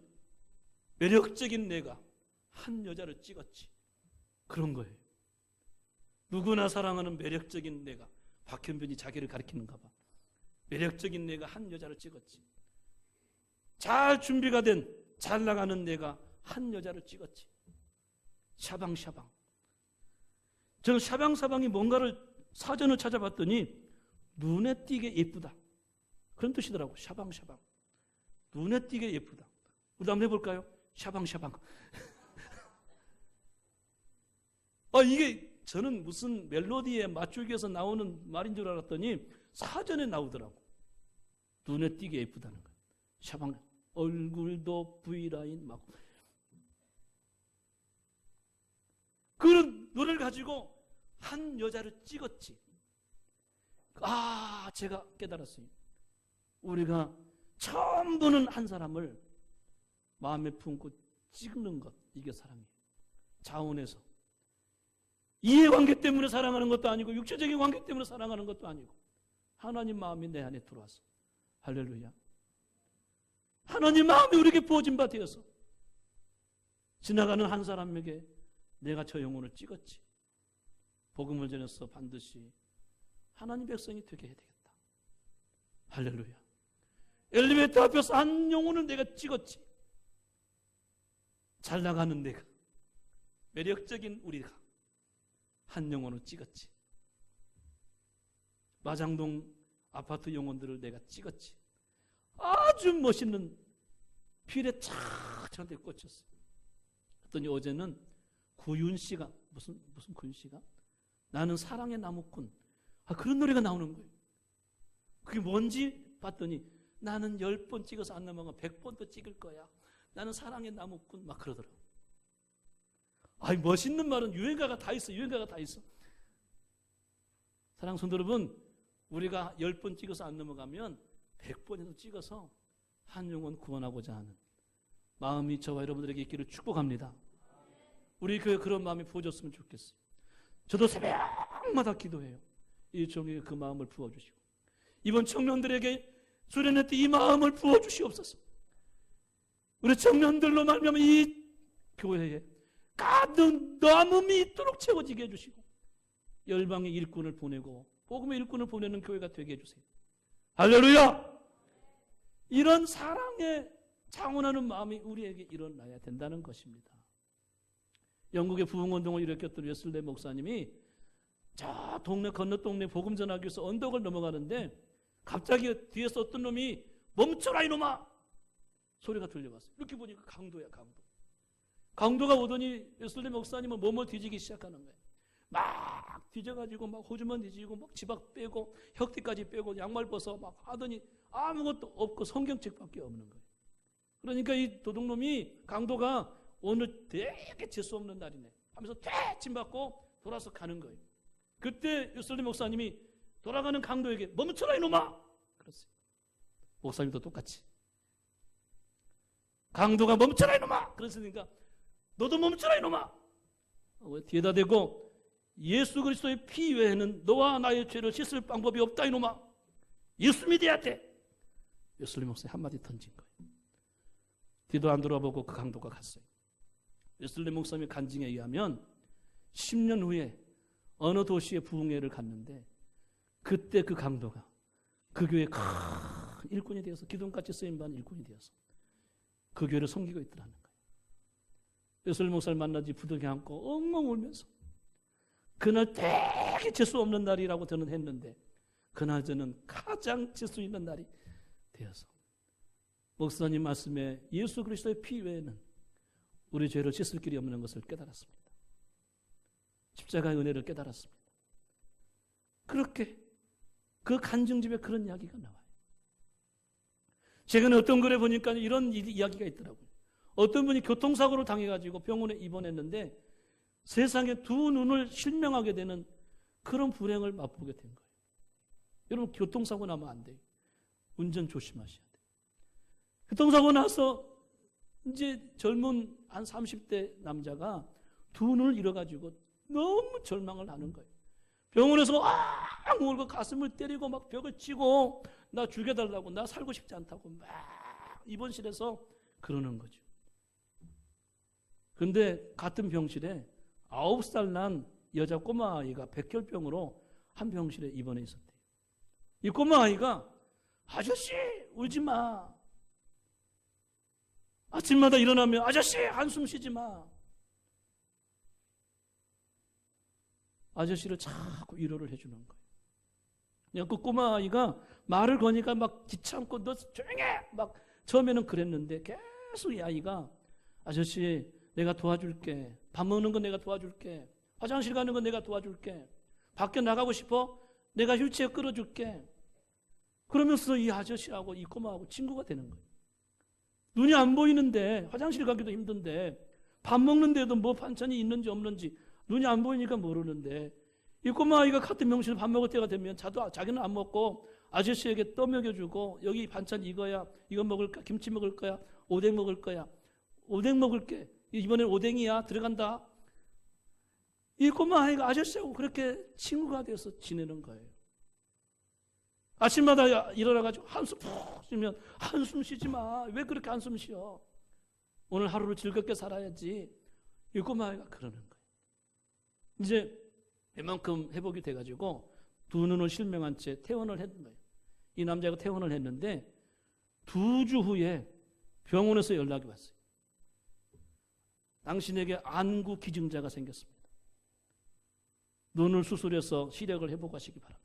매력적인 내가 한 여자를 찍었지. 그런 거예요. 누구나 사랑하는 매력적인 내가, 박현빈이 자기를 가리키는가 봐. 매력적인 내가 한 여자를 찍었지. 잘 준비가 된, 잘 나가는 내가 한 여자를 찍었지. 샤방샤방. 저는 샤방샤방이 뭔가를 사전을 찾아봤더니 눈에 띄게 예쁘다, 그런 뜻이더라고. 샤방샤방. 눈에 띄게 예쁘다. 우리 한번 해볼까요? 샤방샤방. 이게 저는 무슨 멜로디에 맞추기에서 나오는 말인 줄 알았더니 사전에 나오더라고. 눈에 띄게 예쁘다는 거예요. 샤방. 얼굴도 V라인 막. 그런 노래를 가지고 한 여자를 찍었지. 제가 깨달았어요. 우리가 처음 보는 한 사람을 마음에 품고 찍는 것, 이게 사랑이에요. 자원해서. 이해관계 때문에 사랑하는 것도 아니고 육체적인 관계 때문에 사랑하는 것도 아니고 하나님 마음이 내 안에 들어와서. 할렐루야. 하나님 마음이 우리에게 부어진 바 되어서 지나가는 한 사람에게 내가 저 영혼을 찍었지. 복음을 전해서 반드시 하나님 백성이 되게 해야 되겠다. 할렐루야. 엘리베이터 앞에서 한 영혼을 내가 찍었지. 잘 나가는 내가, 매력적인 우리가 한 영혼을 찍었지. 마장동 아파트 영혼들을 내가 찍었지. 아주 멋있는 필에 착 저한테 꽂혔어요. 그랬더니 어제는 구윤 씨가, 무슨 구윤 씨가? 나는 사랑의 나무꾼. 그런 노래가 나오는 거예요. 그게 뭔지 봤더니 나는 10번 찍어서 안 넘어가 100번도 찍을 거야. 나는 사랑의 나무꾼. 막 그러더라고. 멋있는 말은 유행가가 다 있어. 유행가가 다 있어. 사랑하는 성도 여러분, 우리가 10번 찍어서 안 넘어가면 100번이라도 찍어서 한 영혼 구원하고자 하는 마음이 저와 여러분들에게 있기를 축복합니다. 우리 교회 그런 마음이 부어졌으면 좋겠어요. 저도 새벽마다 기도해요. 이 종에게 그 마음을 부어주시고, 이번 청년들에게 수련회 때 이 마음을 부어주시옵소서. 우리 청년들로 말미암아 이 교회에 가득 남음이 있도록 채워지게 해주시고, 열방의 일꾼을 보내고 복음의 일꾼을 보내는 교회가 되게 해주세요. 할렐루야! 이런 사랑에 창원하는 마음이 우리에게 일어나야 된다는 것입니다. 영국의 부흥운동을 일으켰던 웨슬레 목사님이 저 동네 건너 동네 복음 전하기 위해서 언덕을 넘어가는데 갑자기 뒤에서 어떤 놈이 멈춰라 이놈아 소리가 들려왔어요. 이렇게 보니까 강도야, 강도. 강도가 오더니 예술대 목사님은 몸을 뒤지기 시작하는 거예요. 막 뒤져가지고 막 호주머니 뒤지고 막 지박 빼고 혁띠까지 빼고 양말 벗어 막 하더니 아무것도 없고 성경책밖에 없는 거예요. 그러니까 이 도둑놈이 강도가 오늘 되게 재수 없는 날이네 하면서 퇴침 받고 돌아서 가는 거예요. 그때 예술대 목사님이 돌아가는 강도에게 멈춰라 이놈아 그랬어요. 목사님도 똑같이 강도가 멈춰라 이놈아 그랬으니까 너도 멈춰라 이놈아 뒤에다 대고 예수 그리스도의 피 외에는 너와 나의 죄를 씻을 방법이 없다 이놈아 예수 믿어야 돼. 예술대 목사님 한마디 던진 거예요. 뒤도 안 돌아보고 그 강도가 갔어요. 예술대 목사님의 간증에 의하면 10년 후에 어느 도시에 부흥회를 갔는데 그때 그 강도가 그 교회에 큰 일꾼이 되어서 기둥같이 쓰임받은 일꾼이 되어서 그 교회를 섬기고 있더라는 거예요. 예술대 목사를 만나지 부둥켜 안고 엉엉 울면서 그날 되게 재수 없는 날이라고 저는 했는데 그날 저는 가장 재수 있는 날이 되어서 목사님 말씀에 예수 그리스도의 피 외에는 우리 죄를 씻을 길이 없는 것을 깨달았습니다. 십자가의 은혜를 깨달았습니다. 그렇게 그 간증집에 그런 이야기가 나와요. 최근에 어떤 글에 보니까 이런 이야기가 있더라고요. 어떤 분이 교통사고를 당해가지고 병원에 입원했는데 세상에 두 눈을 실명하게 되는 그런 불행을 맛보게 된 거예요. 여러분 교통사고 나면 안 돼요. 운전 조심하셔야 돼요. 교통사고 나서 이제 젊은 한 30대 남자가 두 눈을 잃어가지고 너무 절망을 하는 거예요. 병원에서 울고 가슴을 때리고 막 벽을 치고 나 죽여달라고 나 살고 싶지 않다고 막 입원실에서 그러는 거죠. 근데 같은 병실에 9살 난 여자 꼬마아이가 백혈병으로 한 병실에 입원해 있었대요. 이 꼬마아이가 아저씨 울지 마. 아침마다 일어나면 아저씨 한숨 쉬지 마. 아저씨를 자꾸 위로를 해주는 거예요. 그냥 그 꼬마아이가 말을 거니까 막 귀찮고 너 조용해 막 처음에는 그랬는데 계속 이 아이가 아저씨 내가 도와줄게. 밥 먹는 건 내가 도와줄게. 화장실 가는 건 내가 도와줄게. 밖에 나가고 싶어? 내가 휠체어 끌어줄게. 그러면서 이 아저씨하고 이 꼬마하고 친구가 되는 거예요. 눈이 안 보이는데 화장실 가기도 힘든데 밥 먹는데도 뭐 반찬이 있는지 없는지 눈이 안 보이니까 모르는데 이 꼬마아이가 같은 명실에 밥 먹을 때가 되면 자기는 안 먹고 아저씨에게 떠먹여주고 여기 반찬 이거야. 이거 먹을까? 김치 먹을 거야? 오뎅 먹을 거야? 오뎅 먹을게. 이번엔 오뎅이야. 들어간다. 이 꼬마아이가 아저씨하고 그렇게 친구가 되어서 지내는 거예요. 아침마다 일어나가지고 한숨 푹 쉬면 한숨 쉬지 마. 왜 그렇게 한숨 쉬어? 오늘 하루를 즐겁게 살아야지. 이 꼬마아이가 그러는 거예요. 이제 이만큼 회복이 돼가지고 두 눈을 실명한 채 퇴원을 했는 거예요. 이 남자가 퇴원을 했는데 2주 후에 병원에서 연락이 왔어요. 당신에게 안구 기증자가 생겼습니다. 눈을 수술해서 시력을 회복하시기 바랍니다.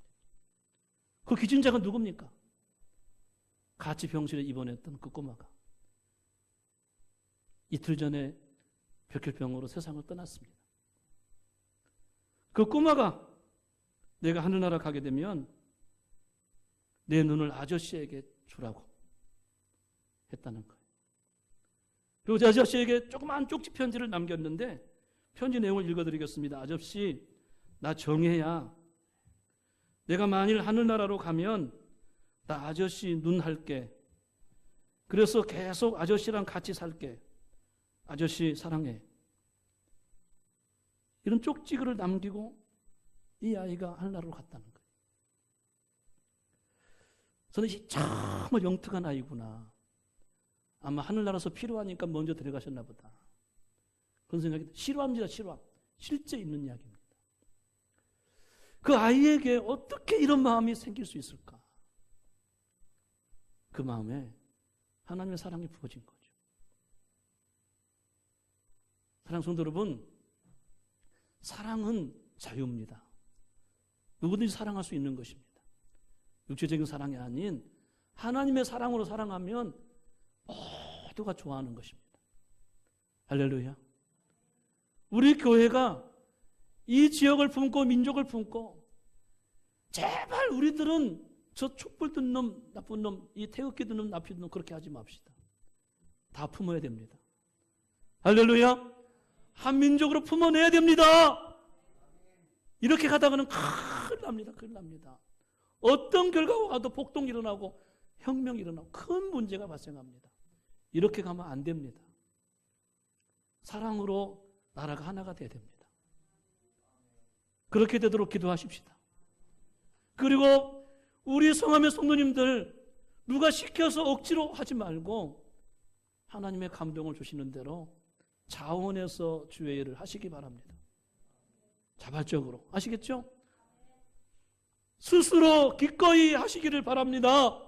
그 기증자가 누굽니까? 같이 병실에 입원했던 그 꼬마가 이틀 전에 백혈병으로 세상을 떠났습니다. 그 꼬마가 내가 하늘나라 가게 되면 내 눈을 아저씨에게 주라고 했다는 거예요. 그리고 저 아저씨에게 조그만 쪽지 편지를 남겼는데 편지 내용을 읽어드리겠습니다. 아저씨, 나 정혜야. 내가 만일 하늘나라로 가면 나 아저씨 눈 할게. 그래서 계속 아저씨랑 같이 살게. 아저씨 사랑해. 이런 쪽지글을 남기고 이 아이가 하늘나라로 갔다는 거예요. 저는 정말 영특한 아이구나. 아마 하늘나라에서 필요하니까 먼저 데려가셨나 보다. 그런 생각이 들어요. 실화입니다. 실화. 실제 있는 이야기입니다. 그 아이에게 어떻게 이런 마음이 생길 수 있을까? 그 마음에 하나님의 사랑이 부어진 거죠. 사랑하는 성도 여러분, 사랑은 자유입니다. 누구든지 사랑할 수 있는 것입니다. 육체적인 사랑이 아닌 하나님의 사랑으로 사랑하면 모두가 좋아하는 것입니다. 할렐루야. 우리 교회가 이 지역을 품고 민족을 품고 제발 우리들은 저 촛불 든 놈, 나쁜 놈, 이 태극기 든 놈, 나쁜 놈 그렇게 하지 맙시다. 다 품어야 됩니다. 할렐루야. 한 민족으로 품어내야 됩니다. 이렇게 가다가는 큰일 납니다. 큰일 납니다. 어떤 결과가 와도 폭동이 일어나고 혁명이 일어나고 큰 문제가 발생합니다. 이렇게 가면 안 됩니다. 사랑으로 나라가 하나가 돼야 됩니다. 그렇게 되도록 기도하십시다. 그리고 우리 성함의 성도님들 누가 시켜서 억지로 하지 말고 하나님의 감동을 주시는 대로 자원해서 주의 일을 하시기 바랍니다. 자발적으로. 아시겠죠? 스스로 기꺼이 하시기를 바랍니다.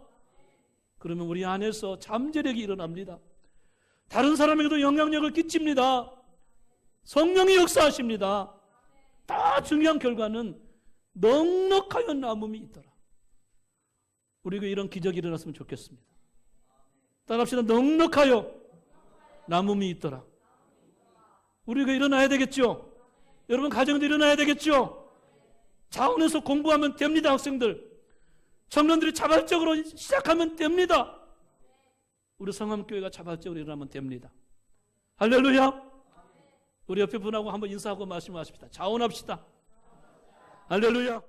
그러면 우리 안에서 잠재력이 일어납니다. 다른 사람에게도 영향력을 끼칩니다. 성령이 역사하십니다. 더 중요한 결과는 넉넉하여 남음이 있더라. 우리가 이런 기적이 일어났으면 좋겠습니다. 따라합시다. 넉넉하여 남음이 있더라. 우리가 일어나야 되겠죠? 여러분 가정도 일어나야 되겠죠? 자원해서 공부하면 됩니다. 학생들. 청년들이 자발적으로 시작하면 됩니다. 우리 성함교회가 자발적으로 일어나면 됩니다. 할렐루야. 우리 옆에 분하고 한번 인사하고 말씀하십시다. 자원합시다. 할렐루야.